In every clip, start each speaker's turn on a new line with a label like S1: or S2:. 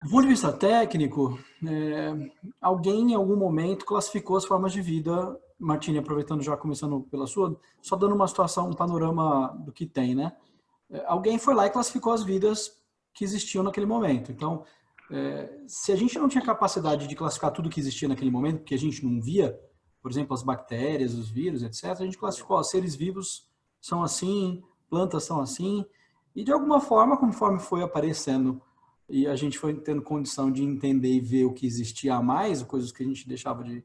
S1: Do ponto de vista técnico, alguém em algum momento classificou as formas de vida, Martini, aproveitando já começando pela sua, só dando uma situação, um panorama do que tem, né? Alguém foi lá e classificou as vidas que existiam naquele momento. Então, se a gente não tinha capacidade de classificar tudo que existia naquele momento, porque a gente não via, por exemplo, as bactérias, os vírus, etc., a gente classificou, ó, seres vivos são assim, plantas são assim, e de alguma forma, conforme foi aparecendo e a gente foi tendo condição de entender e ver o que existia a mais, coisas que a gente deixava de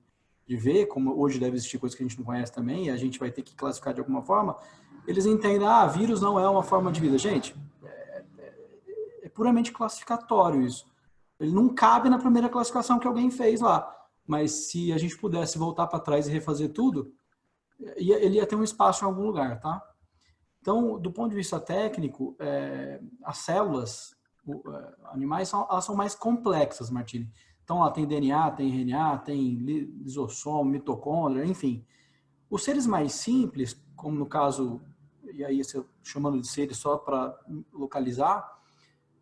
S1: ver, como hoje deve existir coisas que a gente não conhece também, e a gente vai ter que classificar de alguma forma, eles entendem, vírus não é uma forma de vida. Gente, é puramente classificatório isso. Ele não cabe na primeira classificação que alguém fez lá. Mas se a gente pudesse voltar para trás e refazer tudo, ele ia ter um espaço em algum lugar, tá? Então, do ponto de vista técnico, as células, animais, elas são mais complexas, Martini. Então, lá tem DNA, tem RNA, tem lisossomo, mitocôndria, enfim. Os seres mais simples, como no caso, e aí chamando de seres só para localizar,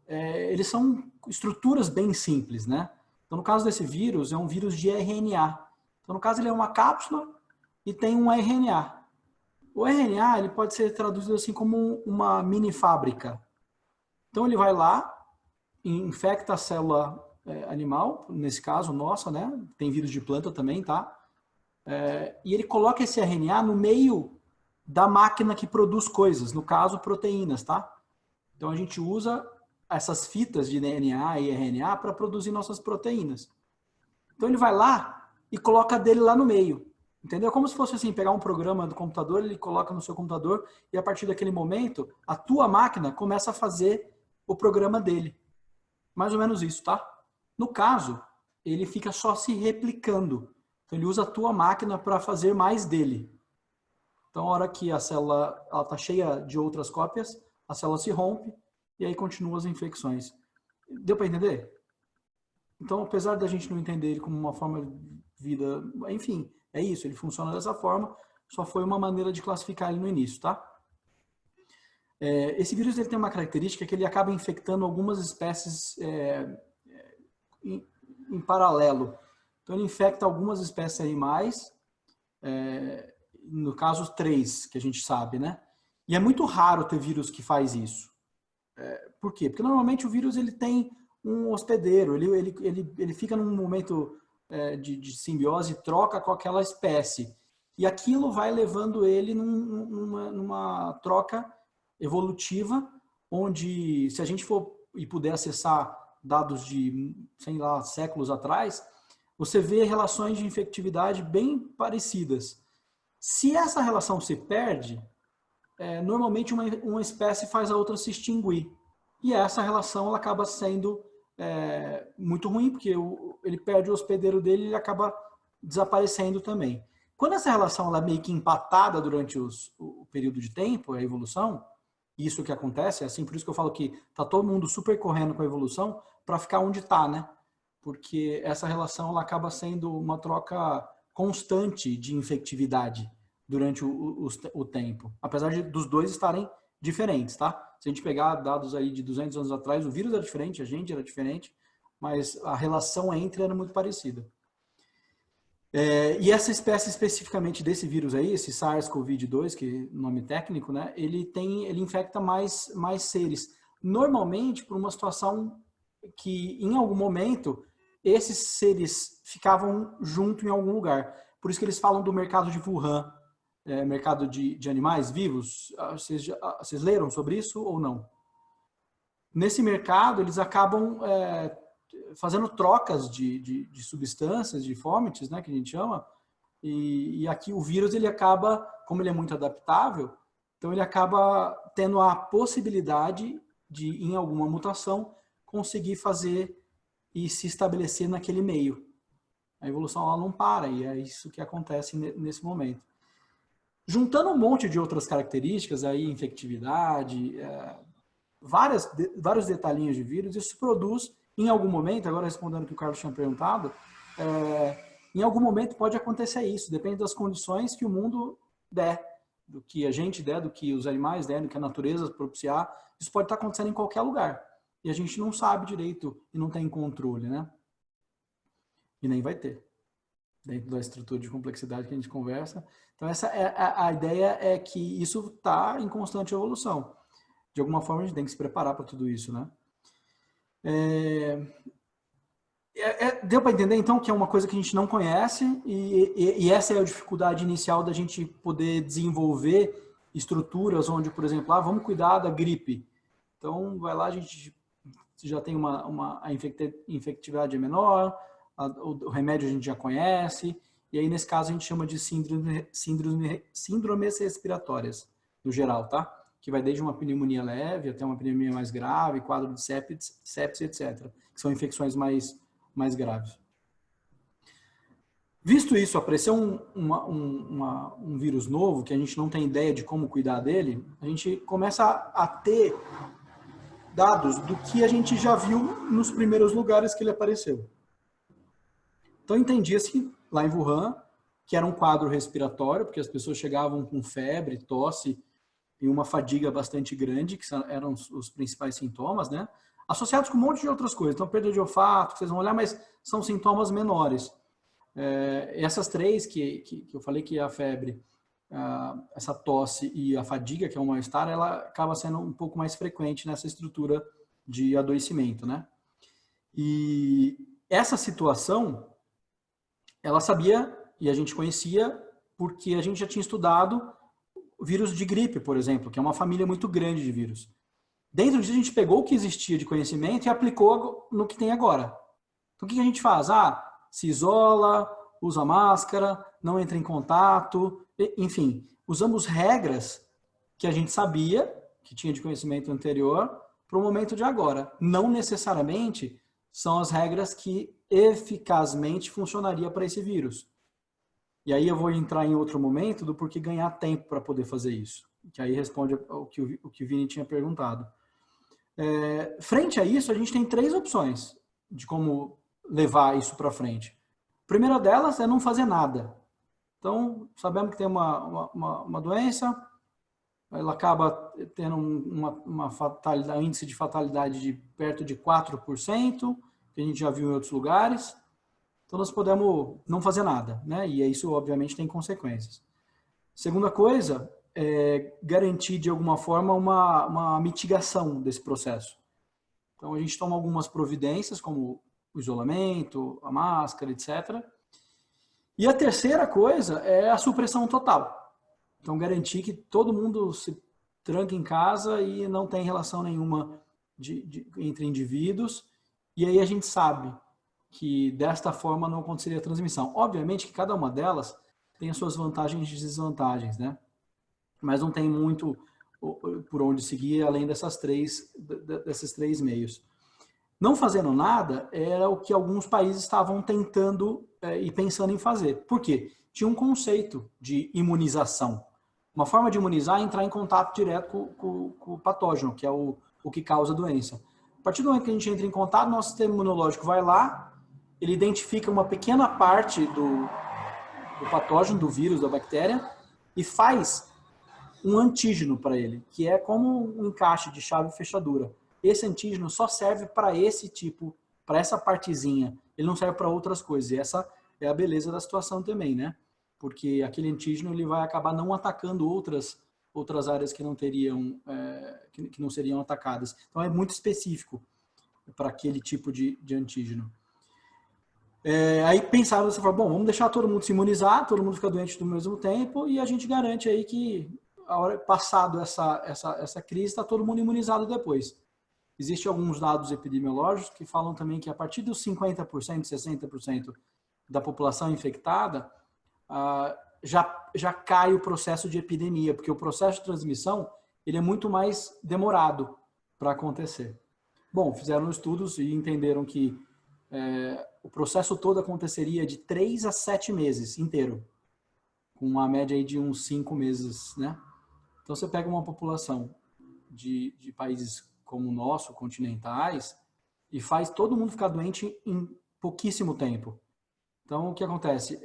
S1: eles são estruturas bem simples, né? Então, no caso desse vírus, é um vírus de RNA. Então, no caso, ele é uma cápsula e tem um RNA. O RNA ele pode ser traduzido assim como uma mini fábrica. Então, ele vai lá, infecta a célula animal, nesse caso, nossa, né? Tem vírus de planta também, tá? E ele coloca esse RNA no meio da máquina que produz coisas, no caso, proteínas, tá? Então, a gente usa essas fitas de DNA e RNA para produzir nossas proteínas. Então, ele vai lá e coloca dele lá no meio. Entendeu? Como se fosse assim, pegar um programa do computador, ele coloca no seu computador e a partir daquele momento, a tua máquina começa a fazer o programa dele. Mais ou menos isso, tá? No caso, ele fica só se replicando. Então, ele usa a tua máquina para fazer mais dele. Então, a hora que a célula está cheia de outras cópias, a célula se rompe e aí continuam as infecções. Deu para entender? Então, apesar da gente não entender ele como uma forma de vida, enfim, é isso, ele funciona dessa forma, só foi uma maneira de classificar ele no início, tá? Esse vírus ele tem uma característica que ele acaba infectando algumas espécies em paralelo. Então, ele infecta algumas espécies animais, no caso, 3, que a gente sabe, né? E é muito raro ter vírus que faz isso. Por quê? Porque normalmente o vírus ele tem um hospedeiro, ele fica num momento de simbiose, troca com aquela espécie. E aquilo vai levando ele numa troca evolutiva, onde se a gente for e puder acessar dados de, sei lá, séculos atrás, você vê relações de infectividade bem parecidas. Se essa relação se perde, normalmente uma espécie faz a outra se extinguir. E essa relação ela acaba sendo muito ruim, porque ele perde o hospedeiro dele e ele acaba desaparecendo também. Quando essa relação ela é meio que empatada durante o período de tempo, a evolução, isso que acontece, é assim, por isso que eu falo que está todo mundo super correndo com a evolução para ficar onde está, né? Porque essa relação ela acaba sendo uma troca constante de infectividade durante o tempo, apesar dos dois estarem diferentes, tá? Se a gente pegar dados aí de 200 anos atrás, o vírus era diferente, a gente era diferente, mas a relação entre era muito parecida. E essa espécie especificamente desse vírus aí, esse SARS-CoV-2, que é o nome técnico, né? Ele infecta mais seres. Normalmente por uma situação que em algum momento esses seres ficavam junto em algum lugar. Por isso que eles falam do mercado de Wuhan, mercado de animais vivos. Vocês leram sobre isso ou não? Nesse mercado, eles acabam fazendo trocas de substâncias, de fomites, né, que a gente chama, e aqui o vírus, ele acaba, como ele é muito adaptável, então ele acaba tendo a possibilidade de, em alguma mutação, conseguir fazer e se estabelecer naquele meio. A evolução ela não para, e é isso que acontece nesse momento. Juntando um monte de outras características, aí, infectividade, vários detalhinhos de vírus, isso produz, em algum momento, agora respondendo o que o Carlos tinha perguntado, em algum momento pode acontecer isso, depende das condições que o mundo der, do que a gente der, do que os animais der, do que a natureza propiciar, isso pode estar acontecendo em qualquer lugar. e a gente não sabe direito e não tem controle, né? E nem vai ter, dentro da estrutura de complexidade que a gente conversa. Então, essa é a ideia é que isso está em constante evolução. De alguma forma, a gente tem que se preparar para tudo isso, né? Deu para entender, então, que é uma coisa que a gente não conhece e essa é a dificuldade inicial da gente poder desenvolver estruturas onde, por exemplo, vamos cuidar da gripe. Então, vai lá, a gente já tem a infectividade é menor, o remédio a gente já conhece, e aí, nesse caso, a gente chama de síndromes respiratórias, no geral, tá? Que vai desde uma pneumonia leve até uma pneumonia mais grave, quadro de sepsis, etc., que são infecções mais graves. Visto isso, apareceu um vírus novo, que a gente não tem ideia de como cuidar dele, a gente começa a ter dados do que a gente já viu nos primeiros lugares que ele apareceu. Então, entendia-se lá em Wuhan que era um quadro respiratório, porque as pessoas chegavam com febre, tosse e uma fadiga bastante grande, que eram os principais sintomas, né? Associados com um monte de outras coisas. Então, perda de olfato, vocês vão olhar, mas são sintomas menores. Essas três que eu falei, que é a febre, essa tosse e a fadiga, que é o mal-estar, ela acaba sendo um pouco mais frequente nessa estrutura de adoecimento, né? E essa situação, ela sabia, e a gente conhecia, porque a gente já tinha estudado vírus de gripe, por exemplo, que é uma família muito grande de vírus. Dentro disso, a gente pegou o que existia de conhecimento e aplicou no que tem agora. Então, o que a gente faz? Se isola, usa máscara, não entra em contato, enfim, usamos regras que a gente sabia, que tinha de conhecimento anterior, para o momento de agora. Não necessariamente são as regras que eficazmente funcionaria para esse vírus. E aí eu vou entrar em outro momento do porquê ganhar tempo para poder fazer isso. Que aí responde o que o Vini tinha perguntado. Frente a isso, a gente tem 3 opções de como levar isso para frente. A primeira delas é não fazer nada. Então, sabemos que tem uma doença, ela acaba tendo um índice de fatalidade de perto de 4%, que a gente já viu em outros lugares. Então, nós podemos não fazer nada, né? E isso, obviamente, tem consequências. Segunda coisa é garantir, de alguma forma, uma mitigação desse processo. Então, a gente toma algumas providências, como o isolamento, a máscara, etc. E a terceira coisa é a supressão total. Então, garantir que todo mundo se tranque em casa e não tem relação nenhuma entre indivíduos. E aí a gente sabe que desta forma não aconteceria a transmissão. Obviamente que cada uma delas tem as suas vantagens e desvantagens, né? Mas não tem muito por onde seguir além desses três meios. Não fazendo nada era o que alguns países estavam tentando e pensando em fazer. Por quê? Tinha um conceito de imunização. Uma forma de imunizar é entrar em contato direto com o patógeno, que é o que causa a doença. A partir do momento que a gente entra em contato, nosso sistema imunológico vai lá, ele identifica uma pequena parte do patógeno, do vírus, da bactéria, e faz um antígeno para ele, que é como um encaixe de chave e fechadura. Esse antígeno só serve para esse tipo, para essa partezinha. Ele não serve para outras coisas. E essa é a beleza da situação também, né? Porque aquele antígeno ele vai acabar não atacando outras áreas que não teriam, que não seriam atacadas. Então é muito específico para aquele tipo de antígeno. Aí pensaram, você falou, bom, vamos deixar todo mundo se imunizar, todo mundo fica doente do mesmo tempo e a gente garante aí que a hora passado essa crise está todo mundo imunizado depois. Existem alguns dados epidemiológicos que falam também que a partir dos 50%, 60% da população infectada, já cai o processo de epidemia, porque o processo de transmissão ele é muito mais demorado para acontecer. Bom, fizeram estudos e entenderam que o processo todo aconteceria de 3 a 7 meses inteiro, com uma média aí de uns 5 meses, né? Então, você pega uma população de países como o nosso, continentais, e faz todo mundo ficar doente em pouquíssimo tempo. Então, o que acontece?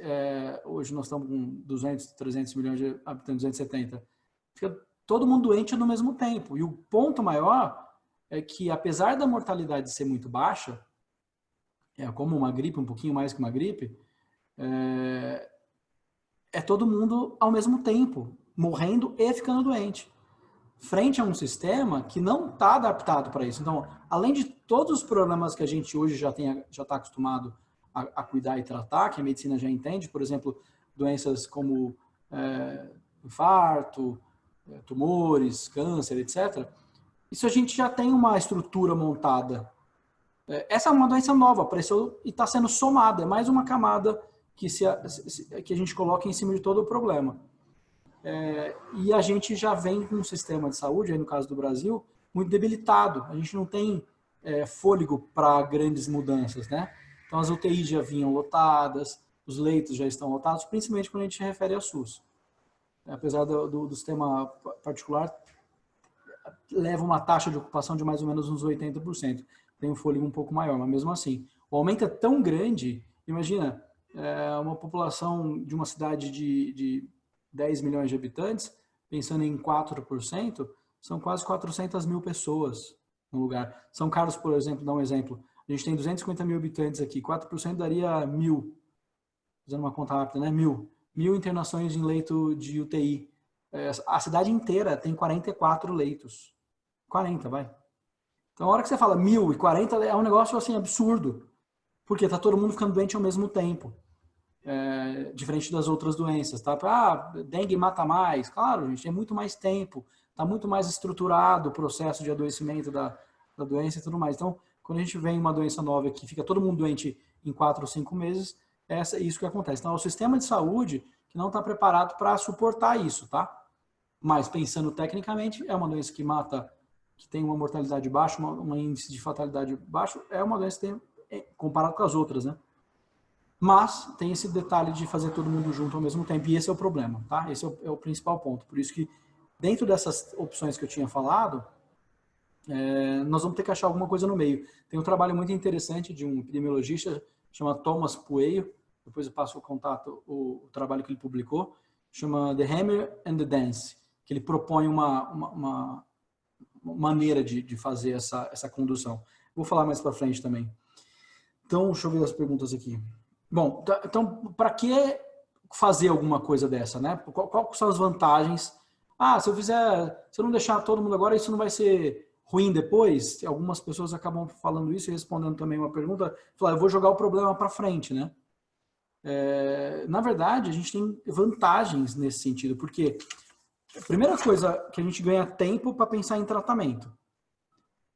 S1: Hoje nós estamos com 200, 300 milhões de habitantes, 270. Fica todo mundo doente no mesmo tempo. E o ponto maior é que, apesar da mortalidade ser muito baixa, como uma gripe, um pouquinho mais que uma gripe, é todo mundo ao mesmo tempo, morrendo e ficando doente, frente a um sistema que não está adaptado para isso. Então, além de todos os problemas que a gente hoje já está acostumado a cuidar e tratar, que a medicina já entende, por exemplo, doenças como infarto, tumores, câncer, etc., isso a gente já tem uma estrutura montada. Essa é uma doença nova, apareceu e está sendo somada, é mais uma camada que a gente coloca em cima de todo o problema. E a gente já vem com um sistema de saúde, aí no caso do Brasil, muito debilitado. A gente não tem fôlego para grandes mudanças, né? Então as UTIs já vinham lotadas, os leitos já estão lotados, principalmente quando a gente se refere a SUS. Apesar do sistema particular, leva uma taxa de ocupação de mais ou menos uns 80%. Tem um fôlego um pouco maior, mas mesmo assim. O aumento é tão grande, imagina, uma população de uma cidade de 10 milhões de habitantes, pensando em 4%, são quase 400 mil pessoas no lugar. São Carlos, por exemplo, dá um exemplo. A gente tem 250 mil habitantes aqui, 4% daria 1.000. Fazendo uma conta rápida, né? 1.000 internações em leito de UTI. A cidade inteira tem 44 leitos. 40, vai. Então, a hora que você fala 1.000 e 40 é um negócio assim absurdo. Porque tá todo mundo ficando doente ao mesmo tempo. Diferente das outras doenças, tá? Dengue mata mais. Claro, gente, tem muito mais tempo. Tá muito mais estruturado o processo de adoecimento da doença e tudo mais. Então, quando a gente vem uma doença nova que fica todo mundo doente em 4 ou 5 meses, é isso que acontece. Então, é o sistema de saúde que não está preparado para suportar isso, tá? Mas, pensando tecnicamente, é uma doença que mata, que tem uma mortalidade baixa, um índice de fatalidade baixo, é uma doença que tem, comparado com as outras, né? Mas tem esse detalhe de fazer todo mundo junto ao mesmo tempo, e esse é o problema, tá? Esse é o principal ponto. Por isso que, dentro dessas opções que eu tinha falado, nós vamos ter que achar alguma coisa no meio. Tem um trabalho muito interessante de um epidemiologista, chama Thomas Pueyo, depois eu passo o contato, o trabalho que ele publicou, chama The Hammer and the Dance, que ele propõe uma maneira de fazer essa condução. Vou falar mais para frente também. Então, deixa eu ver as perguntas aqui. Bom, então, para que fazer alguma coisa dessa, né? Quais são as vantagens? Se eu não deixar todo mundo agora, isso não vai ser ruim depois? Algumas pessoas acabam falando isso e respondendo também uma pergunta, falar, eu vou jogar o problema para frente, né? Na verdade, a gente tem vantagens nesse sentido, porque a primeira coisa que a gente ganha tempo para pensar em tratamento.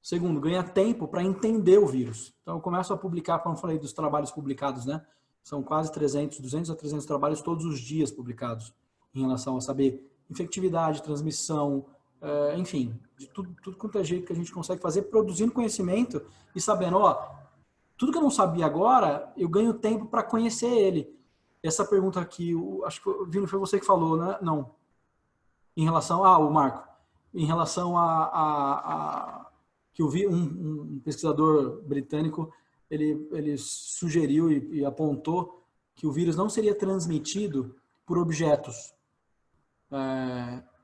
S1: Segundo, ganha tempo para entender o vírus. Então, eu começo a publicar, como eu falei dos trabalhos publicados, né? São quase 200 a 300 trabalhos todos os dias publicados em relação a saber infectividade, transmissão, enfim, de tudo quanto é jeito que a gente consegue fazer, produzindo conhecimento e sabendo, tudo que eu não sabia agora, eu ganho tempo para conhecer ele. Essa pergunta aqui, acho que Vino, foi você que falou, né? Não. Em relação o Marco, em relação que eu vi um pesquisador britânico, ele sugeriu e apontou que o vírus não seria transmitido por objetos.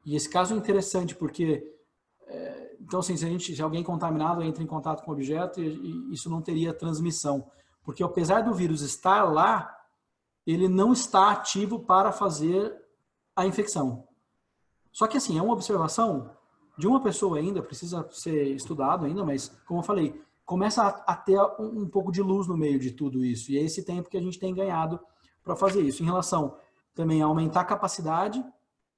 S1: E esse caso é interessante porque, então assim, se alguém contaminado entra em contato com o objeto, e isso não teria transmissão. Porque apesar do vírus estar lá, ele não está ativo para fazer a infecção. Só que assim, é uma observação de uma pessoa ainda, precisa ser estudado ainda, mas como eu falei, começa a ter um pouco de luz no meio de tudo isso. E é esse tempo que a gente tem ganhado para fazer isso. Em relação também a aumentar a capacidade,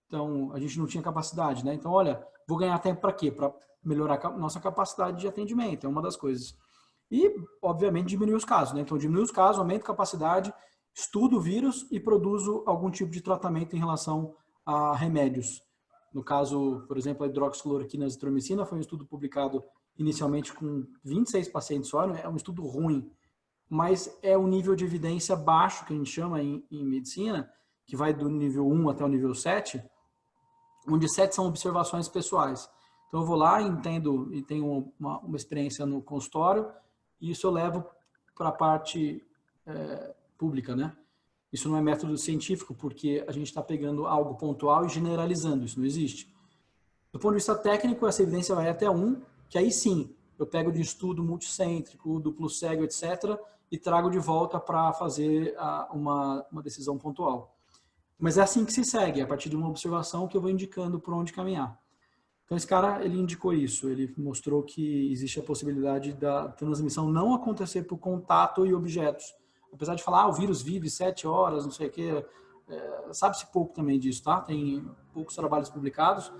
S1: então a gente não tinha capacidade, né? Então, olha, vou ganhar tempo para quê? Para melhorar a nossa capacidade de atendimento, é uma das coisas. E, obviamente, diminuir os casos, né? Então, diminuir os casos, aumento a capacidade, estudo o vírus e produzo algum tipo de tratamento em relação a remédios. No caso, por exemplo, a hidroxicloroquina e azitromicina foi um estudo publicado inicialmente com 26 pacientes só, é um estudo ruim, mas é um nível de evidência baixo, que a gente chama em medicina, que vai do nível 1 até o nível 7, onde 7 são observações pessoais. Então eu vou lá, entendo e tenho uma experiência no consultório, e isso eu levo para a parte pública, né? Isso não é método científico, porque a gente está pegando algo pontual e generalizando, isso não existe. Do ponto de vista técnico, essa evidência vai até 1, que aí sim, eu pego de estudo multicêntrico, duplo cego, etc., e trago de volta para fazer uma decisão pontual. Mas é assim que se segue, a partir de uma observação que eu vou indicando por onde caminhar. Então esse cara, ele indicou isso, ele mostrou que existe a possibilidade da transmissão não acontecer por contato e objetos. Apesar de falar, o vírus vive 7 horas, não sei o quê, sabe-se pouco também disso, tá? Tem poucos trabalhos publicados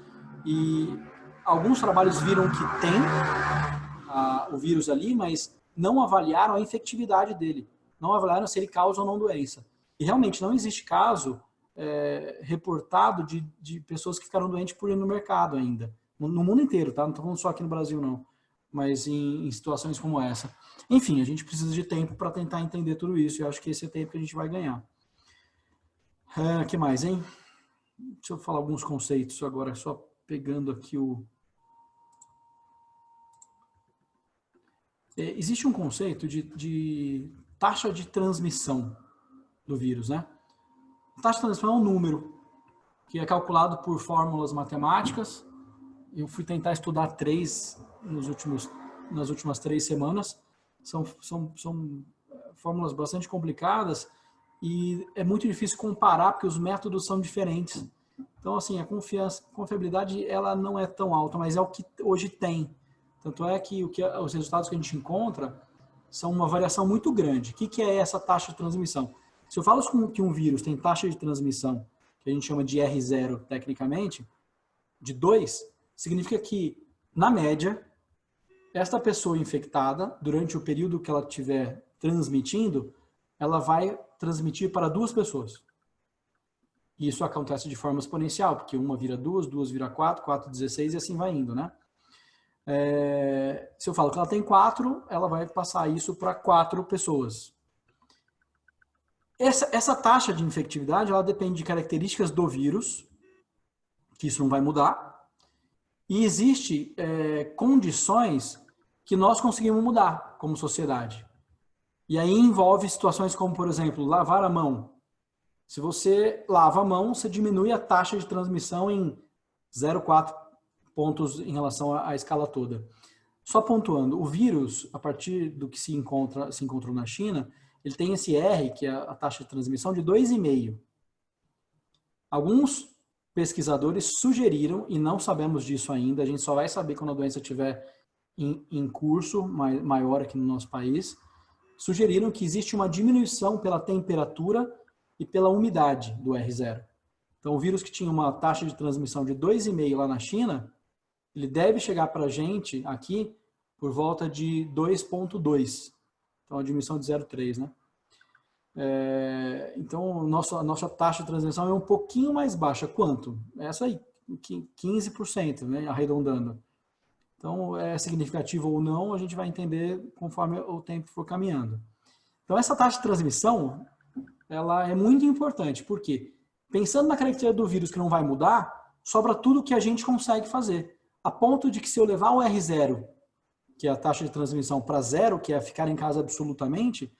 S1: e alguns trabalhos viram que tem o vírus ali, mas não avaliaram a infectividade dele, não avaliaram se ele causa ou não doença. E realmente não existe caso reportado de pessoas que ficaram doentes por ir no mercado ainda. No mundo inteiro, tá? Não estou falando só aqui no Brasil, não. Mas em situações como essa. Enfim, a gente precisa de tempo para tentar entender tudo isso. E eu acho que esse é o tempo que a gente vai ganhar. Que mais, hein? Deixa eu falar alguns conceitos agora, só pegando aqui o... Existe um conceito de taxa de transmissão do vírus, né? A taxa de transmissão é um número que é calculado por fórmulas matemáticas. Eu fui tentar estudar 3 nas últimas 3 semanas. São fórmulas bastante complicadas e é muito difícil comparar porque os métodos são diferentes. Então, assim, a confiabilidade ela não é tão alta, mas é o que hoje tem. Tanto é que os resultados que a gente encontra são uma variação muito grande. O que é essa taxa de transmissão? Se eu falo que um vírus tem taxa de transmissão, que a gente chama de R0 tecnicamente, de 2, significa que, na média, esta pessoa infectada, durante o período que ela estiver transmitindo, ela vai transmitir para 2 pessoas. E isso acontece de forma exponencial, porque uma vira 2, 2 vira 4, 4, 16 e assim vai indo, né? Se eu falo que ela tem 4, ela vai passar isso para 4 pessoas. Essa taxa de infectividade, ela depende de características do vírus, que isso não vai mudar, e existe condições que nós conseguimos mudar como sociedade. E aí envolve situações como, por exemplo, lavar a mão. Se você lava a mão, você diminui a taxa de transmissão em 0,4 pontos em relação à escala toda. Só pontuando, o vírus, a partir do que se encontrou na China, ele tem esse R, que é a taxa de transmissão, de 2,5. Alguns pesquisadores sugeriram, e não sabemos disso ainda, a gente só vai saber quando a doença estiver em curso maior aqui no nosso país, sugeriram que existe uma diminuição pela temperatura e pela umidade do R0. Então, o vírus que tinha uma taxa de transmissão de 2,5 lá na China, ele deve chegar para a gente aqui por volta de 2,2. Então, a diminuição de 0,3, né? Então, a nossa taxa de transmissão é um pouquinho mais baixa. Quanto? Essa aí, 15%, né? Arredondando. Então, é significativo ou não, a gente vai entender conforme o tempo for caminhando. Então, essa taxa de transmissão, ela é muito importante, porque pensando na característica do vírus que não vai mudar, sobra tudo que a gente consegue fazer. A ponto de que se eu levar o R0, que é a taxa de transmissão, para 0, que é ficar em casa absolutamente,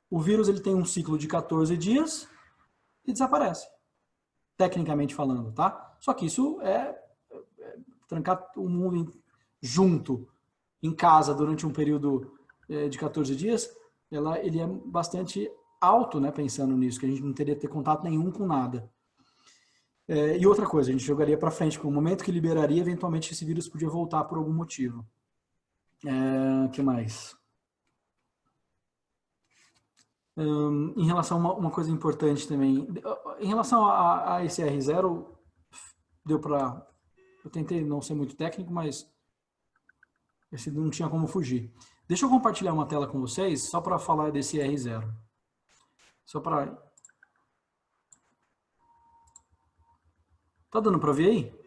S1: o vírus ele tem um ciclo de 14 dias e desaparece. Tecnicamente falando, tá? Só que isso é trancar o mundo junto em casa durante um período de 14 dias, ele é bastante alto, né, pensando nisso, que a gente não teria que ter contato nenhum com nada. E outra coisa, a gente jogaria para frente, porque no momento que liberaria, eventualmente esse vírus podia voltar por algum motivo. Que mais? Em relação a uma coisa importante também, em relação a esse R0, deu para... Eu tentei não ser muito técnico, mas esse não tinha como fugir. Deixa eu compartilhar uma tela com vocês, só para falar desse R0. Só para... Tá dando para ver aí?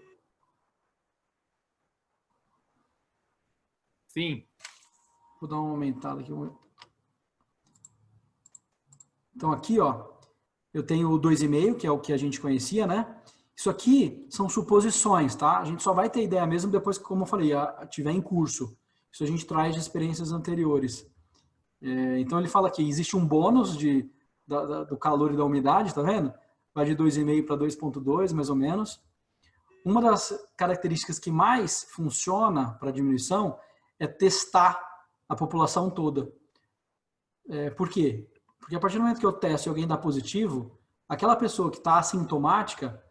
S2: Sim.
S1: Vou dar uma aumentada aqui. Então aqui, ó, eu tenho o 2,5, que é o que a gente conhecia, né? Isso aqui são suposições, tá? A gente só vai ter ideia mesmo depois que, como eu falei, tiver em curso. Isso a gente traz de experiências anteriores. Então ele fala aqui, existe um bônus do calor e da umidade, tá vendo? Vai de 2,5 para 2,2, mais ou menos. Uma das características que mais funciona para diminuição é testar a população toda. Por quê? Porque a partir do momento que eu testo e alguém dá positivo, aquela pessoa que está assintomática,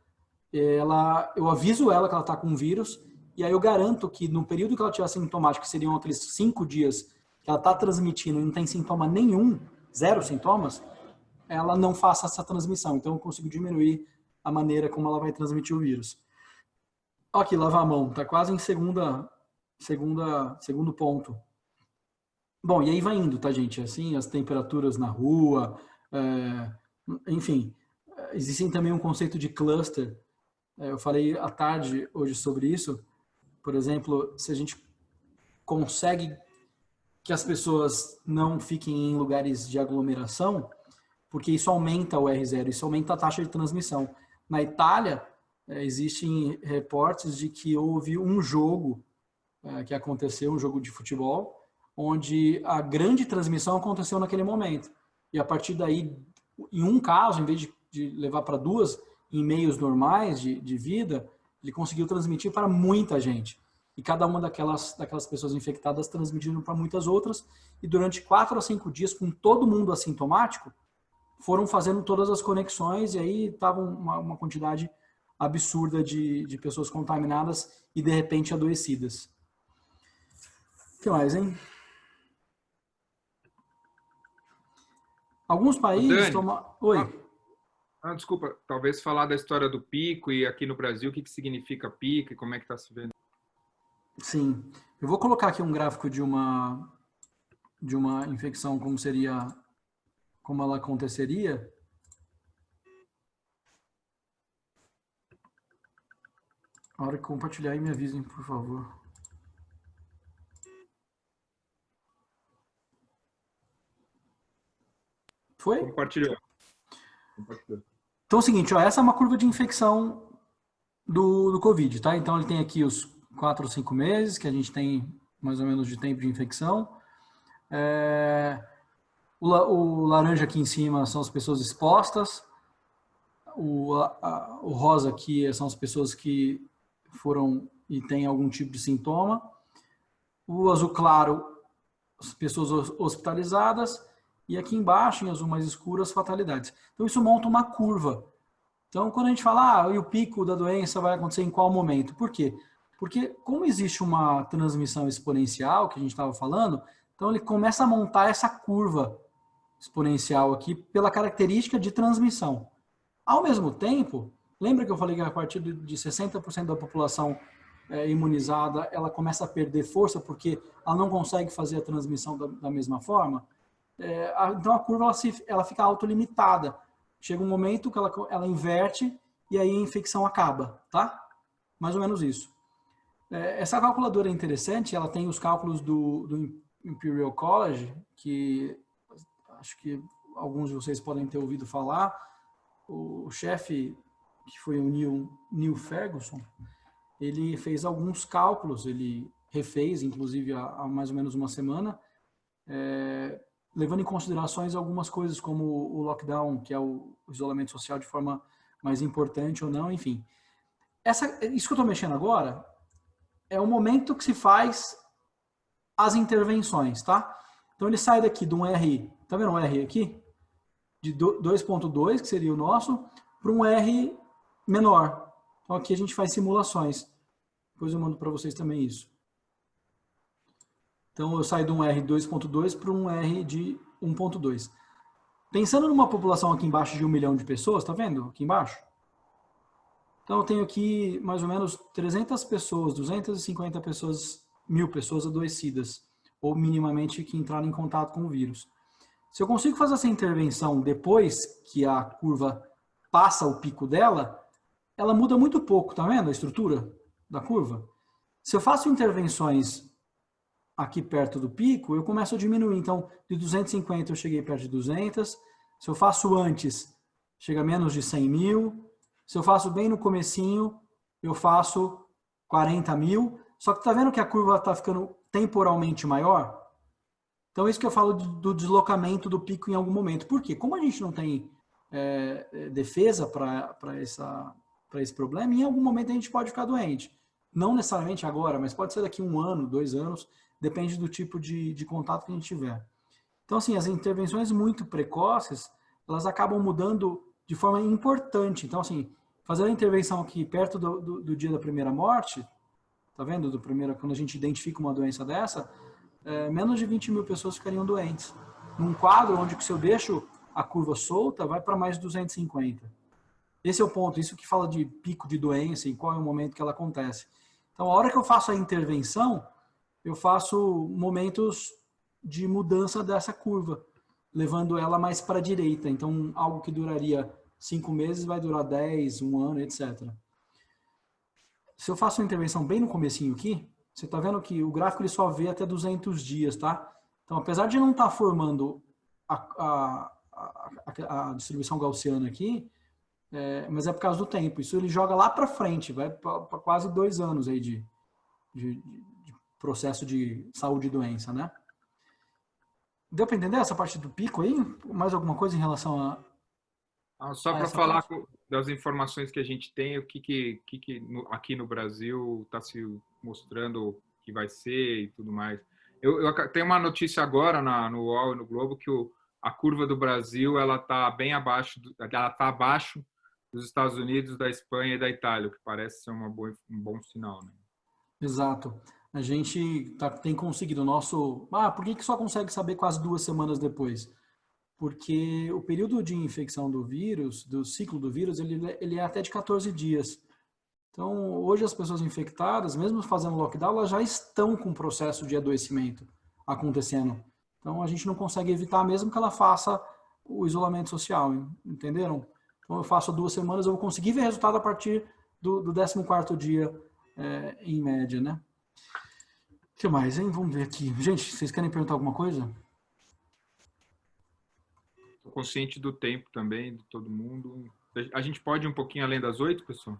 S1: eu aviso ela que ela está com um vírus, e aí eu garanto que no período que ela estiver assintomática, que seriam aqueles 5 dias que ela está transmitindo e não tem sintoma nenhum, 0 sintomas, ela não faça essa transmissão. Então eu consigo diminuir a maneira como ela vai transmitir o vírus. Aqui, lavar a mão, está quase em segundo ponto. Bom, e aí vai indo, tá, gente? Assim, as temperaturas na rua, enfim, existem também um conceito de cluster. Eu falei à tarde hoje sobre isso. Por exemplo, se a gente consegue que as pessoas não fiquem em lugares de aglomeração, porque isso aumenta o R0, isso aumenta a taxa de transmissão. Na Itália, existem reportes de que houve um jogo que aconteceu, um jogo de futebol, onde a grande transmissão aconteceu naquele momento. E a partir daí, em um caso, em vez de levar para 2, em meios normais de vida, ele conseguiu transmitir para muita gente. E cada uma daquelas pessoas infectadas transmitindo para muitas outras. E durante 4 a 5 dias, com todo mundo assintomático, foram fazendo todas as conexões e aí estava uma quantidade absurda de pessoas contaminadas e, de repente, adoecidas. O que mais, hein? Alguns países tomam... Oi.
S2: Desculpa, talvez falar da história do pico e aqui no Brasil, o que significa pico e como é que está se vendo?
S1: Sim. Eu vou colocar aqui um gráfico de uma infecção, como ela aconteceria. A hora que compartilhar aí, me avisem, por favor. Foi?
S2: Compartilhou.
S1: Então é o seguinte, ó, essa é uma curva de infecção do Covid, tá? Então ele tem aqui os 4 ou 5 meses, que a gente tem mais ou menos de tempo de infecção. O laranja aqui em cima são as pessoas expostas. O rosa aqui são as pessoas que foram e têm algum tipo de sintoma. O azul claro, as pessoas hospitalizadas. E aqui embaixo, em azul mais escuro, as fatalidades. Então isso monta uma curva. Então quando a gente fala, e o pico da doença vai acontecer em qual momento? Por quê? Porque como existe uma transmissão exponencial, que a gente estava falando, então ele começa a montar essa curva exponencial aqui pela característica de transmissão. Ao mesmo tempo, lembra que eu falei que a partir de 60% da população imunizada, ela começa a perder força porque ela não consegue fazer a transmissão da mesma forma? Então a curva ela fica autolimitada. Chega um momento que ela inverte e aí a infecção acaba, tá? Mais ou menos isso. Essa calculadora é interessante, ela tem os cálculos do Imperial College, que acho que alguns de vocês podem ter ouvido falar. O chefe, que foi o Neil Ferguson, ele fez alguns cálculos, ele refez, inclusive, há mais ou menos uma semana, levando em considerações algumas coisas como o lockdown, que é o isolamento social de forma mais importante ou não, enfim. Isso que eu estou mexendo agora é o momento que se faz as intervenções, tá? Então ele sai daqui de um R, tá vendo um R aqui? De 2.2, que seria o nosso, para um R menor. Então aqui a gente faz simulações. Depois eu mando para vocês também isso. Então eu saio de um R 2.2 para um R de 1.2. Pensando numa população aqui embaixo de 1 milhão de pessoas, tá vendo aqui embaixo? Então eu tenho aqui mais ou menos 300 pessoas, 250 pessoas, 1.000 pessoas adoecidas, ou minimamente que entraram em contato com o vírus. Se eu consigo fazer essa intervenção depois que a curva passa o pico dela, ela muda muito pouco, tá vendo a estrutura da curva? Se eu faço intervenções aqui perto do pico, eu começo a diminuir. Então, de 250 eu cheguei perto de 200. Se eu faço antes, chega a menos de 100 mil. Se eu faço bem no comecinho, eu faço 40 mil. Só que tá vendo que a curva está ficando temporalmente maior? Então, é isso que eu falo do deslocamento do pico em algum momento. Por quê? Como a gente não tem defesa para esse problema, em algum momento a gente pode ficar doente. Não necessariamente agora, mas pode ser daqui 1 ano, 2 anos, depende do tipo de contato que a gente tiver. Então, assim, as intervenções muito precoces, elas acabam mudando de forma importante. Então, assim, fazer a intervenção aqui perto do dia da primeira morte, tá vendo? Quando a gente identifica uma doença dessa, menos de 20 mil pessoas ficariam doentes. Num quadro onde se eu deixo a curva solta, vai para mais de 250. Esse é o ponto, isso que fala de pico de doença e qual é o momento que ela acontece. Então, a hora que eu faço a intervenção, eu faço momentos de mudança dessa curva, levando ela mais para a direita. Então, algo que duraria 5 meses vai durar 10, 1 ano, etc. Se eu faço uma intervenção bem no comecinho aqui, você está vendo que o gráfico ele só vê até 200 dias, tá? Então, apesar de não estar formando a distribuição gaussiana aqui, mas é por causa do tempo. Isso ele joga lá para frente, vai para quase 2 anos aí de processo de saúde e doença, né? Deu para entender essa parte do pico aí? Mais alguma coisa em relação
S2: Só
S1: a
S2: para
S1: essa
S2: falar
S1: parte?
S2: das informações que a gente tem, o que aqui no Brasil está se mostrando que vai ser e tudo mais. Eu tenho uma notícia agora no UOL e no Globo que a curva do Brasil ela está bem abaixo, ela está abaixo dos Estados Unidos, da Espanha e da Itália, o que parece ser um bom sinal, né?
S1: Exato. A gente tem conseguido o nosso... por que só consegue saber quase 2 semanas depois? Porque o período de infecção do vírus, do ciclo do vírus, ele é até de 14 dias. Então, hoje as pessoas infectadas, mesmo fazendo lockdown, elas já estão com o processo de adoecimento acontecendo. Então, a gente não consegue evitar mesmo que ela faça o isolamento social, entenderam? Então, eu faço 2 semanas, eu vou conseguir ver resultado a partir do 14º dia, em média, né? O que mais, hein? Vamos ver aqui. Gente, vocês querem perguntar alguma coisa?
S2: Estou consciente do tempo também, de todo mundo. A gente pode ir um pouquinho além das 8, pessoal?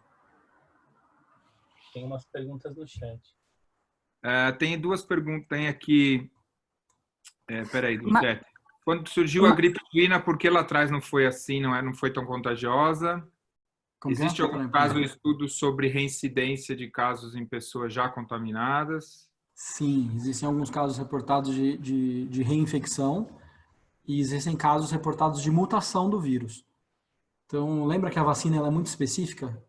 S3: Tem umas perguntas no chat.
S2: Tem 2 perguntas, tem aqui... peraí, do chat. Quando surgiu a gripe suína, por que lá atrás não foi assim, não foi tão contagiosa? Existe algum caso ou estudo sobre reincidência de casos em pessoas já contaminadas?
S1: Sim, existem alguns casos reportados de reinfecção e existem casos reportados de mutação do vírus. Então, lembra que a vacina ela é muito específica?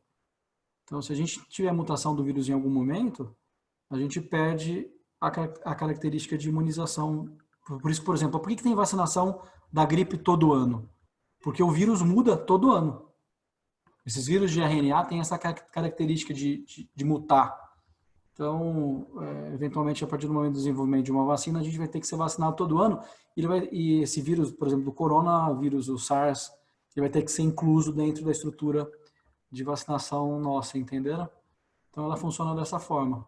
S1: Então, se a gente tiver mutação do vírus em algum momento, a gente perde a característica de imunização. Por isso, por exemplo, por que tem vacinação da gripe todo ano? Porque o vírus muda todo ano. Esses vírus de RNA têm essa característica de mutar. Então, eventualmente, a partir do momento do desenvolvimento de uma vacina, a gente vai ter que ser vacinado todo ano. E esse vírus, por exemplo, do coronavírus, o SARS, ele vai ter que ser incluso dentro da estrutura de vacinação nossa, entenderam? Então, ela funciona dessa forma.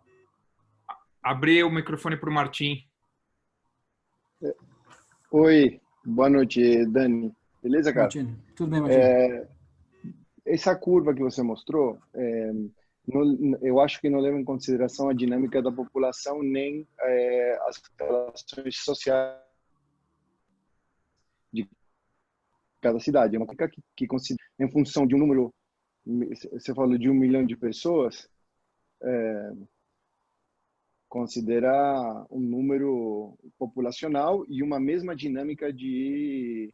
S2: Abrir o microfone para o Martim.
S4: Oi, boa noite, Dani. Beleza, cara?
S1: Martini, tudo bem, Martini?
S4: Essa curva que você mostrou, eu acho que não leva em consideração a dinâmica da população nem as relações sociais de cada cidade. É uma coisa que considera, em função de um número, você falou de 1 milhão de pessoas, considerar um número populacional e uma mesma dinâmica de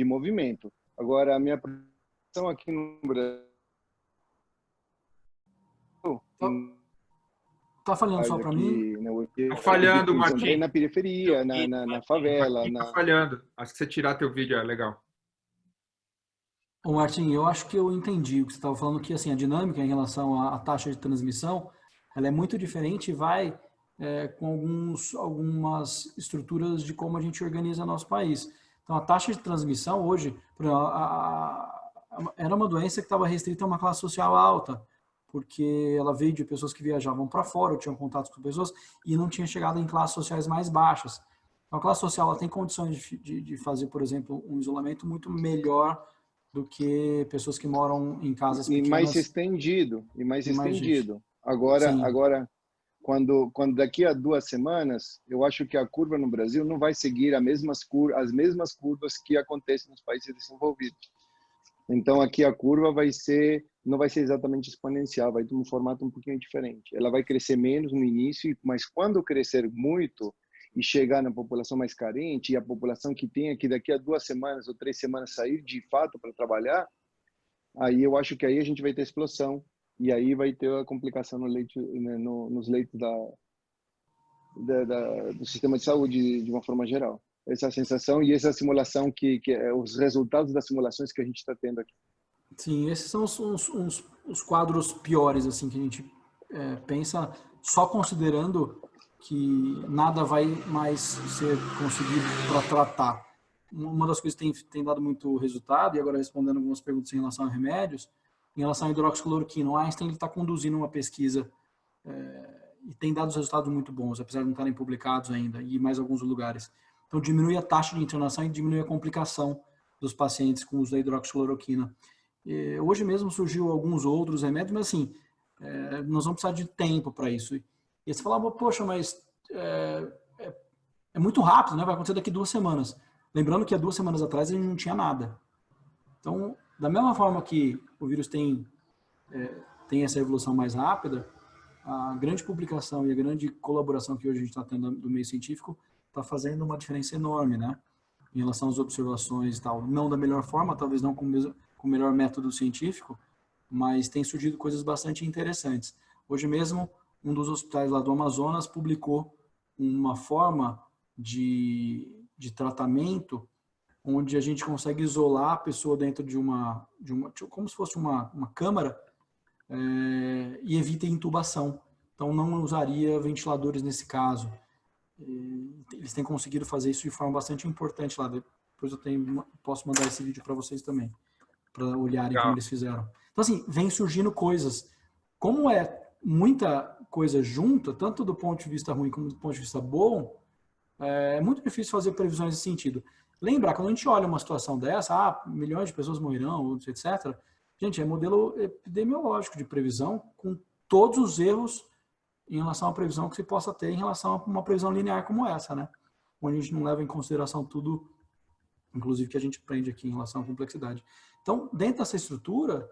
S4: movimento. Agora, a minha preocupação aqui no Brasil...
S1: Tá falhando só para mim?
S2: Tá falhando, Martim.
S4: Na periferia, na favela.
S2: Tá falhando. Acho que você tirar teu vídeo é legal.
S1: Ô, Martim, eu acho que eu entendi o que você estava falando, que assim, a dinâmica em relação à taxa de transmissão, ela é muito diferente e vai com algumas estruturas de como a gente organiza nosso país. Então, a taxa de transmissão hoje, por exemplo, era uma doença que estava restrita a uma classe social alta, porque ela veio de pessoas que viajavam para fora, ou tinham contatos com pessoas, e não tinha chegado em classes sociais mais baixas. Então, a classe social ela tem condições de fazer, por exemplo, um isolamento muito melhor do que pessoas que moram em casas pequenas.
S4: E mais estendido. Agora, quando daqui a 2 semanas, eu acho que a curva no Brasil não vai seguir as mesmas curvas que acontecem nos países desenvolvidos. Então, aqui a curva vai ser não vai ser exatamente exponencial, vai ter um formato um pouquinho diferente. Ela vai crescer menos no início, mas quando crescer muito e chegar na população mais carente, e a população que tenha que daqui a 2 semanas ou 3 semanas sair de fato para trabalhar, aí eu acho que aí a gente vai ter explosão, e aí vai ter a complicação no leite, né, nos leitos do sistema de saúde de uma forma geral. Essa sensação e essa simulação que é os resultados das simulações que a gente está tendo aqui.
S1: Sim, esses são os quadros piores assim que a gente pensa, só considerando que nada vai mais ser conseguido para tratar. Uma das coisas que tem dado muito resultado, e agora respondendo algumas perguntas em relação a remédios, em relação à hidroxicloroquina, o Einstein está conduzindo uma pesquisa e tem dado resultados muito bons, apesar de não estarem publicados ainda, e mais alguns lugares. Então, diminui a taxa de internação e diminui a complicação dos pacientes com o uso da hidroxicloroquina. Hoje mesmo surgiu alguns outros remédios, mas assim, nós vamos precisar de tempo para isso. E você falava, poxa, mas é muito rápido, né? Vai acontecer daqui 2 semanas. Lembrando que há 2 semanas atrás a gente não tinha nada. Então, da mesma forma que o vírus tem essa evolução mais rápida, a grande publicação e a grande colaboração que hoje a gente está tendo do meio científico está fazendo uma diferença enorme, né? Em relação às observações e tal. Não da melhor forma, talvez não com o melhor método científico, mas tem surgido coisas bastante interessantes. Hoje mesmo, um dos hospitais lá do Amazonas publicou uma forma de tratamento onde a gente consegue isolar a pessoa dentro de uma como se fosse uma câmara e evita intubação. Então, não usaria ventiladores nesse caso. Eles têm conseguido fazer isso de forma bastante importante lá. Depois posso mandar esse vídeo para vocês também, para olharem como eles fizeram. Então, assim, vem surgindo coisas. Como é muita coisa junta, tanto do ponto de vista ruim como do ponto de vista bom, é muito difícil fazer previsões nesse sentido. Lembrar, quando a gente olha uma situação dessa, milhões de pessoas morrerão, etc. Gente, é modelo epidemiológico de previsão, com todos os erros em relação à previsão que se possa ter em relação a uma previsão linear como essa, né? Onde a gente não leva em consideração tudo, inclusive que a gente aprende aqui em relação à complexidade. Então, dentro dessa estrutura,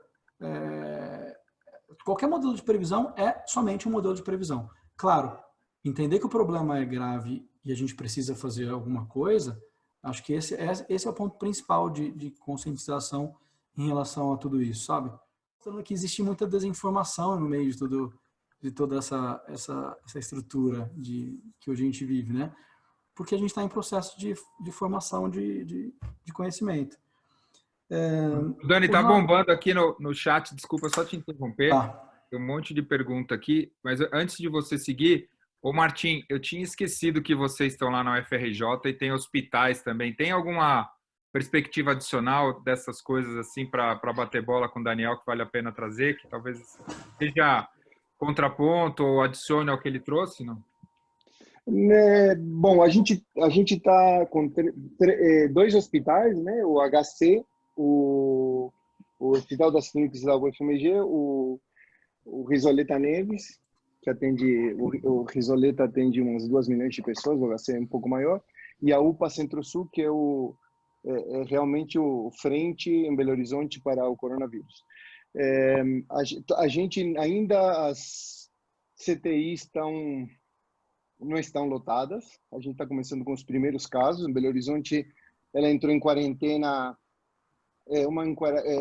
S1: qualquer modelo de previsão é somente um modelo de previsão. Claro, entender que o problema é grave e a gente precisa fazer alguma coisa, acho que esse é o ponto principal de conscientização em relação a tudo isso, sabe? Mostrando que existe muita desinformação no meio de toda essa estrutura que hoje a gente vive, né? Porque a gente está em processo de formação de conhecimento.
S2: Dani, tá bombando aqui no chat, desculpa só te interromper.
S1: Tá.
S2: Tem um monte de pergunta aqui, mas antes de você seguir, ô Martim, eu tinha esquecido que vocês estão lá na UFRJ e tem hospitais também. Tem alguma perspectiva adicional dessas coisas assim para bater bola com o Daniel que vale a pena trazer, que talvez seja contraponto ou adicione ao que ele trouxe, não?
S4: Bom, a gente está com 2 hospitais, né? O HC, o Hospital das Clínicas da UFMG, o Risoleta Neves, que atende, o Risoleta atende umas 2 milhões de pessoas, o HC é um pouco maior, e a UPA Centro-Sul, que é realmente o frente em Belo Horizonte para o coronavírus. A gente ainda, as CTIs não estão lotadas, a gente está começando com os primeiros casos. Em Belo Horizonte, ela entrou em quarentena,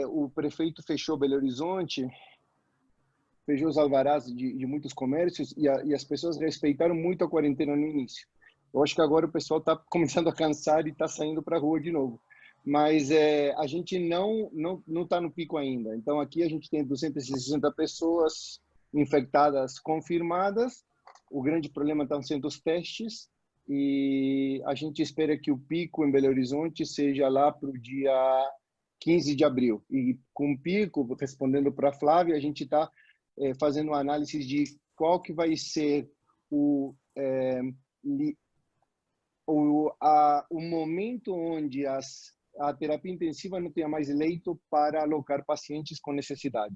S4: o prefeito fechou Belo Horizonte, fechou os alvarás de muitos comércios e as pessoas respeitaram muito a quarentena no início. Eu acho que agora o pessoal está começando a cansar e está saindo para a rua de novo. Mas a gente não está no pico ainda. Então, aqui a gente tem 260 pessoas infectadas confirmadas. O grande problema estão sendo os testes e a gente espera que o pico em Belo Horizonte seja lá para o dia 15 de abril. E com o pico, respondendo para a Flávia, a gente está fazendo uma análise de qual que vai ser o momento onde a terapia intensiva não tenha mais leito para alocar pacientes com necessidade.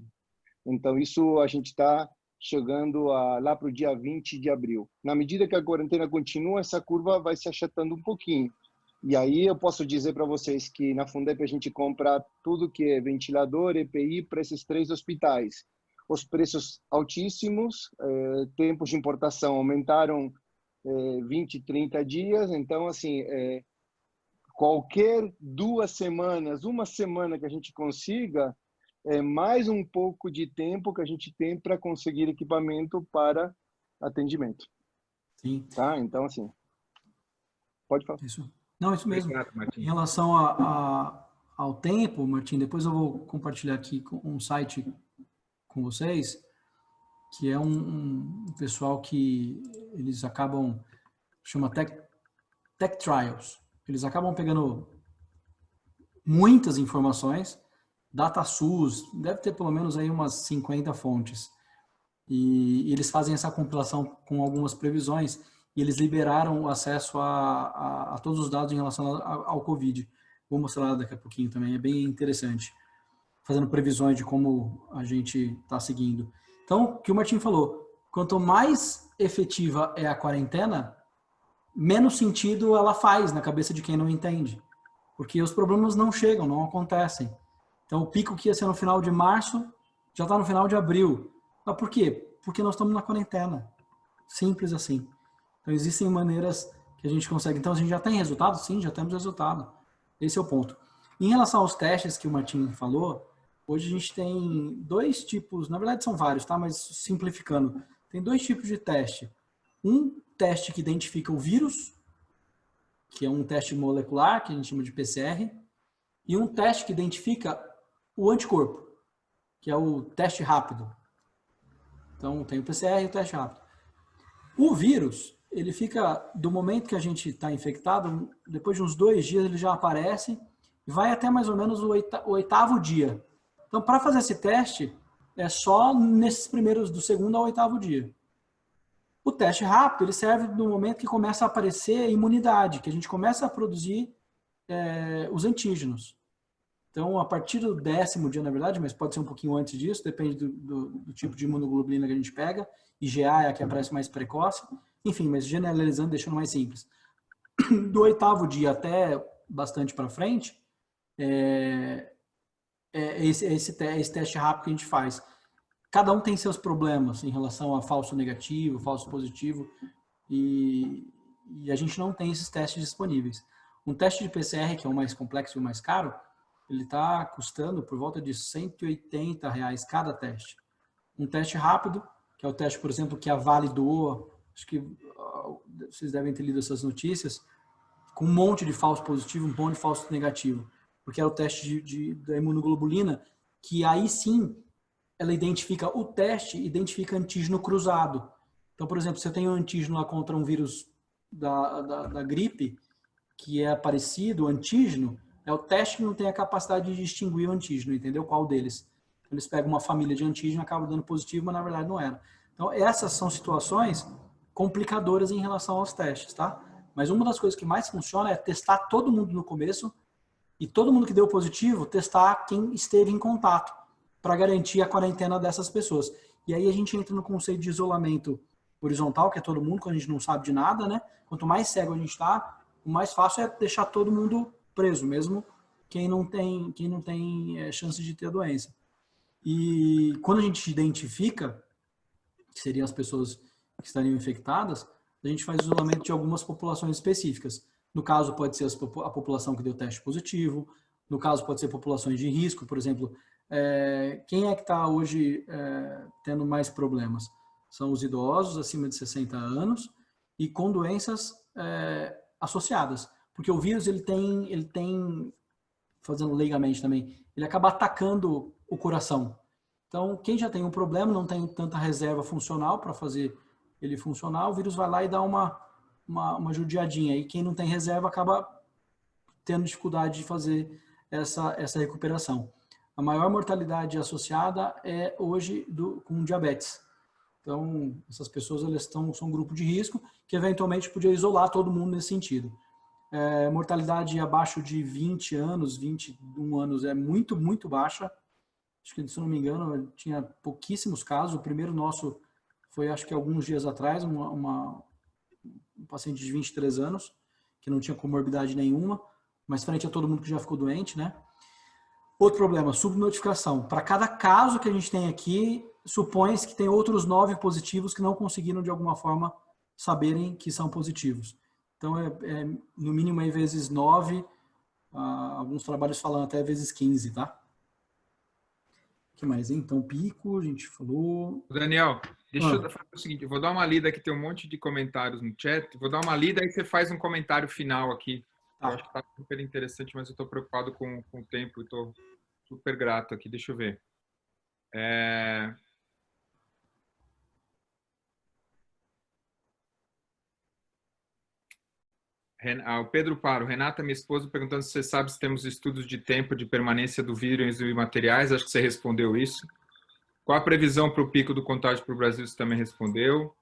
S4: Então, isso a gente está chegando lá para o dia 20 de abril. Na medida que a quarentena continua, essa curva vai se achatando um pouquinho. E aí eu posso dizer para vocês que na Fundep a gente compra tudo que é ventilador, EPI para esses 3 hospitais. Os preços altíssimos, tempos de importação aumentaram 20, 30 dias, então assim, qualquer 2 semanas, uma semana que a gente consiga, é mais um pouco de tempo que a gente tem para conseguir equipamento para atendimento.
S1: Sim.
S4: Tá? Então, assim, pode falar.
S1: Isso. Não, isso mesmo.
S2: Obrigado,
S1: Em relação ao tempo, Martim, depois eu vou compartilhar aqui um site com vocês, que é um pessoal que eles acabam, chama Tech Trials. Eles acabam pegando muitas informações, DataSUS, deve ter pelo menos aí umas 50 fontes. E eles fazem essa compilação com algumas previsões e eles liberaram o acesso a todos os dados em relação ao Covid. Vou mostrar daqui a pouquinho também, é bem interessante. Fazendo previsões de como a gente está seguindo. Então, o que o Martim falou, quanto mais efetiva é a quarentena, menos sentido ela faz na cabeça de quem não entende. Porque os problemas não chegam, não acontecem. Então, o pico que ia ser no final de março, já está no final de abril. Mas por quê? Porque nós estamos na quarentena. Simples assim. Então, existem maneiras que a gente consegue. Então, a gente já tem resultado? Sim, já temos resultado. Esse é o ponto. Em relação aos testes que o Martim falou, hoje a gente tem 2 tipos, na verdade são vários, tá? Mas simplificando, tem 2 tipos de teste. Um teste que identifica o vírus, que é um teste molecular, que a gente chama de PCR, e um teste que identifica o anticorpo, que é o teste rápido. Então, tem o PCR e o teste rápido. O vírus, ele fica, do momento que a gente está infectado, depois de uns 2 dias ele já aparece e vai até mais ou menos o 8º dia. Então, para fazer esse teste, é só nesses primeiros, do 2º ao 8º dia. O teste rápido, ele serve no momento que começa a aparecer a imunidade, que a gente começa a produzir os antígenos. Então, a partir do 10º dia, na verdade, mas pode ser um pouquinho antes disso, depende do tipo de imunoglobulina que a gente pega. IgA é a que aparece mais precoce. Enfim, mas generalizando, deixando mais simples. Do 8º dia até bastante para frente, esse teste rápido que a gente faz. Cada um tem seus problemas em relação a falso negativo, falso positivo, e a gente não tem esses testes disponíveis. Um teste de PCR, que é o mais complexo e o mais caro, ele está custando por volta de R$180 cada teste. Um teste rápido, que é o teste, por exemplo, que a Vale doou, acho que vocês devem ter lido essas notícias, com um monte de falso positivo, um monte de falso negativo, porque é o teste da imunoglobulina, que aí sim ela identifica o teste, identifica antígeno cruzado. Então, por exemplo, você tem um antígeno lá contra um vírus da gripe, que é parecido, o antígeno, é o teste que não tem a capacidade de distinguir o antígeno, entendeu? Qual deles? Eles pegam uma família de antígeno e acabam dando positivo, mas na verdade não era. Então, essas são situações complicadoras em relação aos testes, tá? Mas uma das coisas que mais funciona é testar todo mundo no começo e todo mundo que deu positivo, testar quem esteve em contato para garantir a quarentena dessas pessoas. E aí a gente entra no conceito de isolamento horizontal, que é todo mundo, quando a gente não sabe de nada, né? Quanto mais cego a gente está, o mais fácil é deixar todo mundo preso, mesmo quem não tem chance de ter a doença. E quando a gente identifica, que seriam as pessoas que estariam infectadas, a gente faz isolamento de algumas populações específicas. No caso, pode ser a população que deu teste positivo, no caso, pode ser populações de risco, por exemplo. Quem é que está hoje tendo mais problemas? São os idosos acima de 60 anos e com doenças associadas. Porque o vírus, ele tem, fazendo leigamente também, ele acaba atacando o coração. Então, quem já tem um problema, não tem tanta reserva funcional para fazer ele funcionar, o vírus vai lá e dá uma judiadinha. E quem não tem reserva acaba tendo dificuldade de fazer essa recuperação. A maior mortalidade associada é hoje com diabetes. Então, essas pessoas são um grupo de risco que eventualmente podia isolar todo mundo nesse sentido. Mortalidade abaixo de 20 anos, 21 anos é muito, muito baixa. Acho que, se não me engano, tinha pouquíssimos casos. O primeiro nosso foi, acho que alguns dias atrás, um paciente de 23 anos, que não tinha comorbidade nenhuma, mas frente a todo mundo que já ficou doente, né? Outro problema, subnotificação. Para cada caso que a gente tem aqui, supõe-se que tem outros 9 positivos que não conseguiram, de alguma forma, saberem que são positivos. Então, no mínimo aí vezes 9, alguns trabalhos falam até vezes 15, tá? O que mais, hein? Então, pico, a gente falou...
S2: Daniel, deixa eu fazer o seguinte, eu vou dar uma lida aqui, tem um monte de comentários no chat, vou dar uma lida e você faz um comentário final aqui. Eu acho que está super interessante, mas eu estou preocupado com o tempo e estou super grato aqui. Deixa eu ver. O Pedro Paro. Renata, minha esposa, perguntando se você sabe se temos estudos de tempo de permanência do vírus e materiais. Acho que você respondeu isso. Qual a previsão para o pico do contágio para o Brasil? Você também respondeu.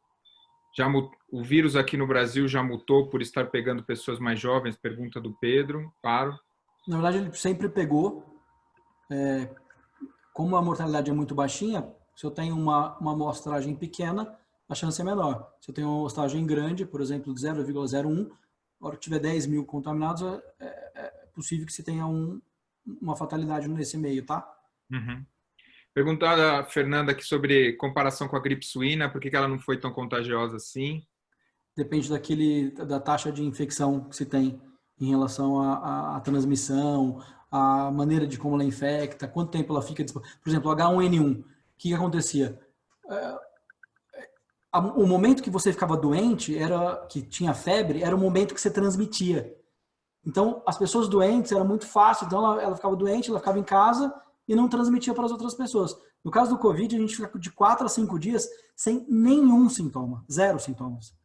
S2: O vírus aqui no Brasil já mutou por estar pegando pessoas mais jovens? Pergunta do Pedro Paro.
S1: Na verdade, ele sempre pegou. Como a mortalidade é muito baixinha, se eu tenho uma amostragem pequena, a chance é menor. Se eu tenho uma amostragem grande, por exemplo, de 0,01, na hora que tiver 10 mil contaminados, é possível que você tenha uma fatalidade nesse meio, tá?
S2: Uhum. Perguntada a Fernanda aqui sobre comparação com a gripe suína, por que ela não foi tão contagiosa assim?
S1: Depende da taxa de infecção que se tem em relação à transmissão, a maneira de como ela infecta, quanto tempo ela fica disponível. Por exemplo, o H1N1, o que acontecia? O momento que você ficava doente, que tinha febre, era o momento que você transmitia. Então, as pessoas doentes era muito fácil, então ela ficava doente, ela ficava em casa e não transmitia para as outras pessoas. No caso do Covid, a gente fica de 4 a 5 dias sem nenhum sintoma, 0 sintomas.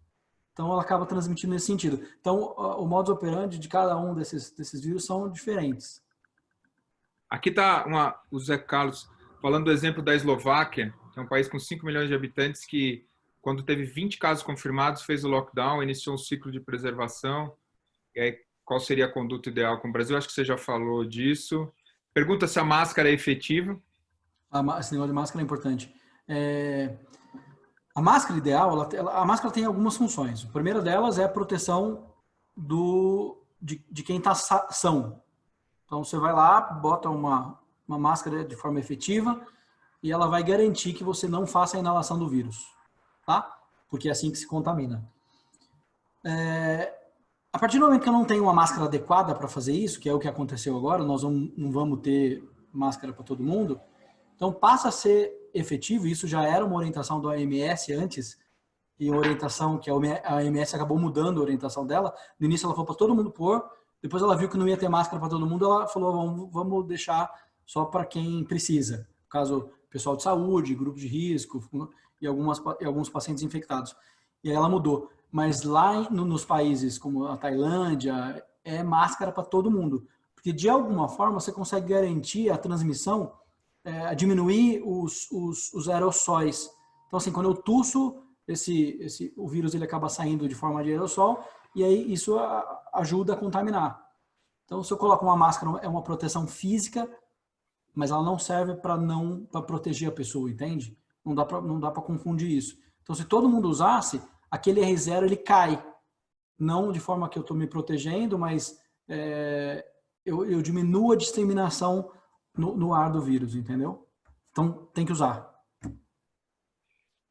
S1: Então, ela acaba transmitindo nesse sentido. Então, o modus operandi de cada um desses vírus são diferentes.
S2: Aqui está o Zé Carlos falando do exemplo da Eslováquia, que é um país com 5 milhões de habitantes que, quando teve 20 casos confirmados, fez o lockdown, iniciou um ciclo de preservação. E aí, qual seria a conduta ideal com o Brasil? Acho que você já falou disso. Pergunta se a máscara é efetiva.
S1: Esse negócio de máscara é importante. A máscara ideal, a máscara tem algumas funções. A primeira delas é a proteção de quem está são. Então, você vai lá, bota uma máscara de forma efetiva e ela vai garantir que você não faça a inalação do vírus, tá? Porque é assim que se contamina. A partir do momento que eu não tenho uma máscara adequada para fazer isso, que é o que aconteceu agora, nós não vamos ter máscara para todo mundo, então passa a ser efetivo, isso já era uma orientação do OMS antes, e uma orientação que a OMS acabou mudando a orientação dela. No início ela falou para todo mundo pôr, depois ela viu que não ia ter máscara para todo mundo, ela falou, vamos deixar só para quem precisa. No caso, pessoal de saúde, grupo de risco e alguns pacientes infectados. E aí ela mudou. Mas lá nos países como a Tailândia, é máscara para todo mundo. Porque de alguma forma você consegue garantir a transmissão, diminuir os aerossóis. Então assim, quando eu tusso, o vírus ele acaba saindo de forma de aerossol e aí isso ajuda a contaminar. Então se eu coloco uma máscara, é uma proteção física, mas ela não serve para proteger a pessoa, entende? Não dá para confundir isso. Então se todo mundo usasse, aquele R0 ele cai. Não de forma que eu estou me protegendo, mas eu diminuo a disseminação no ar do vírus, entendeu? Então tem que usar.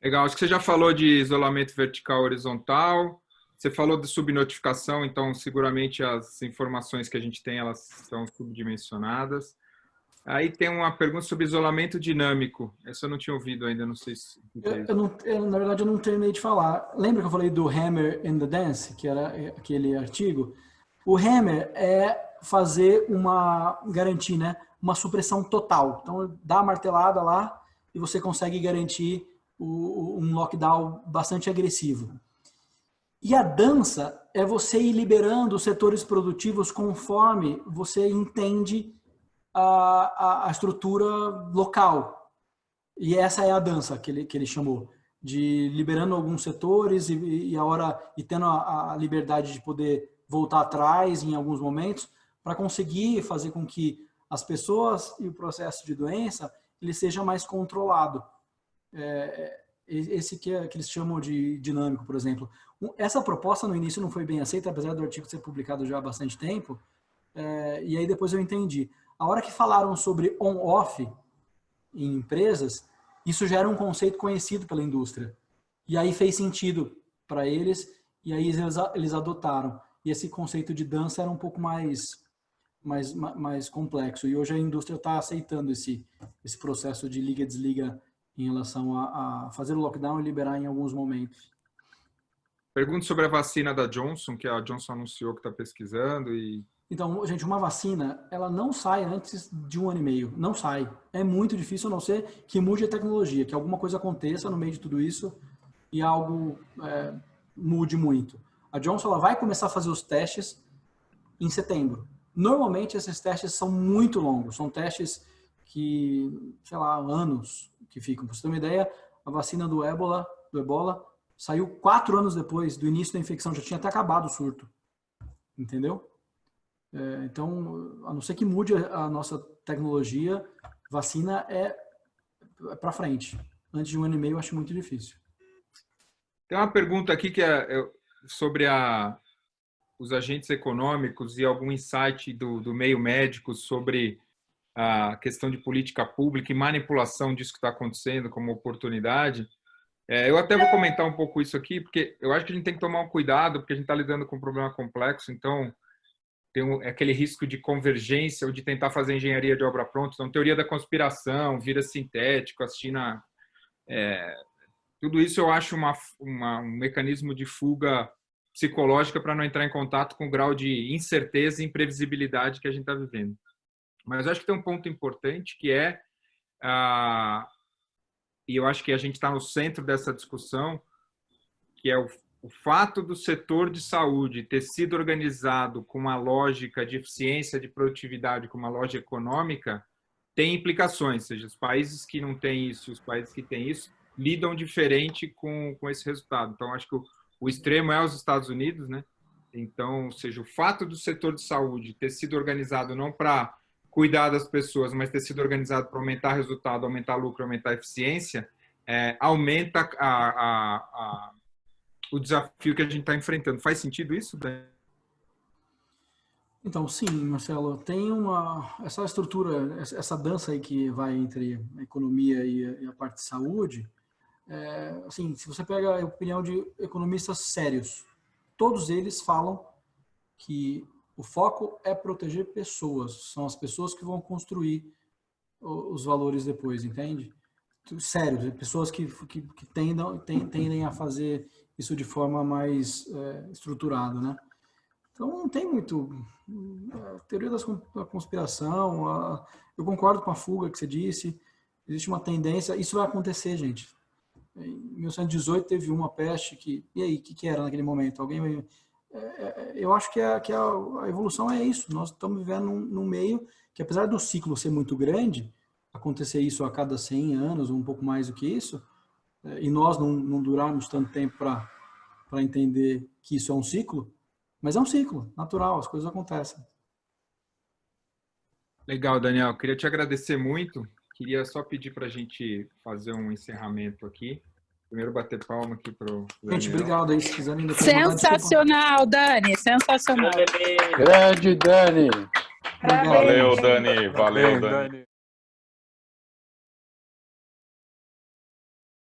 S2: Legal, acho que você já falou de isolamento vertical horizontal, você falou de subnotificação, então seguramente as informações que a gente tem, elas são subdimensionadas. Aí tem uma pergunta sobre isolamento dinâmico. Essa eu não tinha ouvido ainda, não sei se...
S1: na verdade, eu não terminei de falar. Lembra que eu falei do Hammer in the Dance, que era aquele artigo? O Hammer é garantir, né, uma supressão total. Então, dá a martelada lá e você consegue garantir um lockdown bastante agressivo. E a dança é você ir liberando os setores produtivos conforme você entende a estrutura local. E essa é a dança que ele chamou, de liberando alguns setores e tendo a liberdade de poder voltar atrás em alguns momentos para conseguir fazer com que as pessoas e o processo de doença ele seja mais controlado. esse que eles chamam de dinâmico, por exemplo. Essa proposta no início não foi bem aceita, apesar do artigo ser publicado já há bastante tempo, e aí depois eu entendi. A hora que falaram sobre on-off em empresas, isso já era um conceito conhecido pela indústria. E aí fez sentido para eles, e aí eles adotaram. E esse conceito de dança era um pouco mais complexo. E hoje a indústria está aceitando esse processo de liga e desliga em relação a fazer o lockdown e liberar em alguns momentos.
S2: Pergunto sobre a vacina da Johnson, que a Johnson anunciou que está pesquisando.
S1: Então, gente, uma vacina, ela não sai antes de 1 ano e meio. Não sai. É muito difícil, a não ser que mude a tecnologia, que alguma coisa aconteça no meio de tudo isso e algo mude muito. A Johnson ela vai começar a fazer os testes em setembro. Normalmente, esses testes são muito longos. São testes que, sei lá, anos que ficam. Para você ter uma ideia, a vacina do Ebola saiu 4 anos depois do início da infecção. Já tinha até acabado o surto. Entendeu? Então, a não ser que mude a nossa tecnologia, vacina é para frente. Antes de 1 ano e meio, eu acho muito difícil.
S2: Tem uma pergunta aqui que é sobre os agentes econômicos e algum insight do meio médico sobre a questão de política pública e manipulação disso que está acontecendo como oportunidade. Eu até vou comentar um pouco isso aqui, porque eu acho que a gente tem que tomar um cuidado, porque a gente está lidando com um problema complexo, então tem aquele risco de convergência ou de tentar fazer engenharia de obra pronta. Então, teoria da conspiração, vírus sintético, assina... tudo isso eu acho um mecanismo de fuga psicológica para não entrar em contato com o grau de incerteza e imprevisibilidade que a gente está vivendo. Mas eu acho que tem um ponto importante que e eu acho que a gente está no centro dessa discussão, que é o fato do setor de saúde ter sido organizado com uma lógica de eficiência, de produtividade, com uma lógica econômica, tem implicações. Ou seja, os países que não têm isso, os países que têm isso, lidam diferente com esse resultado. Então, acho que o extremo é os Estados Unidos, né? Então, ou seja, o fato do setor de saúde ter sido organizado não para cuidar das pessoas, mas ter sido organizado para aumentar resultado, aumentar lucro, aumentar eficiência, aumenta o desafio que a gente está enfrentando. Faz sentido isso, Dan?
S1: Então, sim, Marcelo, tem essa estrutura, essa dança aí que vai entre a economia e a parte de saúde. Assim, se você pega a opinião de economistas sérios, todos eles falam que o foco é proteger pessoas, são as pessoas que vão construir os valores depois, entende? Sério, pessoas que tendem a fazer isso de forma mais estruturada, né? Então, não tem muito... A teoria da conspiração, eu concordo com a fuga que você disse, existe uma tendência, isso vai acontecer, gente. Em 1918 teve uma peste que... E aí, o que era naquele momento? Eu acho que a evolução é isso. Nós estamos vivendo num meio que, apesar do ciclo ser muito grande, acontecer isso a cada 100 anos, ou um pouco mais do que isso, e nós não durarmos tanto tempo para entender que isso é um ciclo, mas é um ciclo natural, as coisas acontecem.
S2: Legal, Daniel. Queria te agradecer muito. Queria só pedir para a gente fazer um encerramento aqui. Primeiro, bater palma aqui para o Daniel.
S1: Gente, obrigado aí, se quiserem.
S3: Sensacional, Dani. Sensacional.
S5: Grande Dani.
S3: Parabéns.
S6: Valeu, Dani. Valeu, Dani.